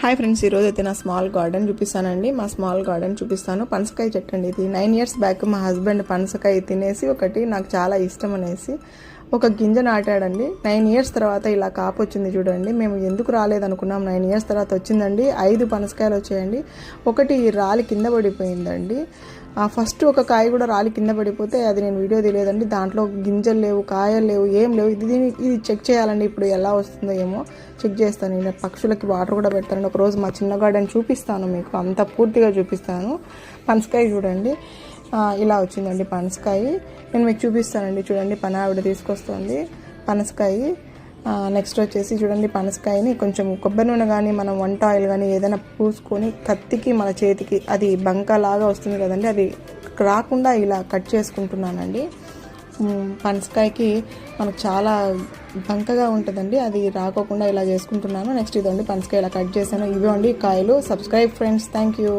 Hi friends, ఈరోజు అయితే నా స్మాల్ గార్డెన్ చూపిస్తానండి. మా స్మాల్ గార్డెన్ చూపిస్తాను. పనసకాయ చెట్టు అండి ఇది. 9 years బ్యాక్ మా హస్బెండ్ పనసకాయ తినేసి ఒకటి నాకు చాలా ఇష్టం అనేసి ఒక గింజ నాటాడండి. 9 years తర్వాత ఇలా కాపు వచ్చింది చూడండి. మేము ఎందుకు రాలేదనుకున్నాం, 9 years తర్వాత వచ్చిందండి. 5 పనసకాయలు వచ్చాయండి. ఒకటి రాలి కింద పడిపోయిందండి. ఫస్ట్ ఒక కాయ కూడా రాలి కింద పడిపోతే అది నేను వీడియో తీయలేదండి. దాంట్లో గింజలు లేవు, కాయలు లేవు, ఏం లేవు. ఇది చెక్ చేయాలండి. ఇప్పుడు ఎలా వస్తుందో ఏమో చెక్ చేస్తాను. నేను పక్షులకి వాటర్ కూడా పెడతానండి. ఒకరోజు మా చిన్న గార్డెన్ చూపిస్తాను, మీకు అంతా పూర్తిగా చూపిస్తాను. పనసకాయ చూడండి ఇలా వచ్చిందండి పనసకాయ. నేను మీకు చూపిస్తానండి. చూడండి, పని ఆవిడ తీసుకొస్తుంది పనసకాయ. నెక్స్ట్ వచ్చేసి చూడండి, పనసకాయని కొంచెం కొబ్బరి నూనె కానీ మనం వంట ఆయిల్ కానీ ఏదైనా పూసుకొని కత్తికి మన చేతికి అది బంకలాగా వస్తుంది కదండి, అది రాకుండా ఇలా కట్ చేసుకుంటున్నానండి. పనసకాయకి మనకు చాలా బంకగా ఉంటుందండి, అది రాకోకుండా ఇలా చేసుకుంటున్నాను. నెక్స్ట్ ఇదండి పనసకాయ ఇలా కట్ చేశాను. ఇవ్వండి కాయలు. Subscribe friends, thank you.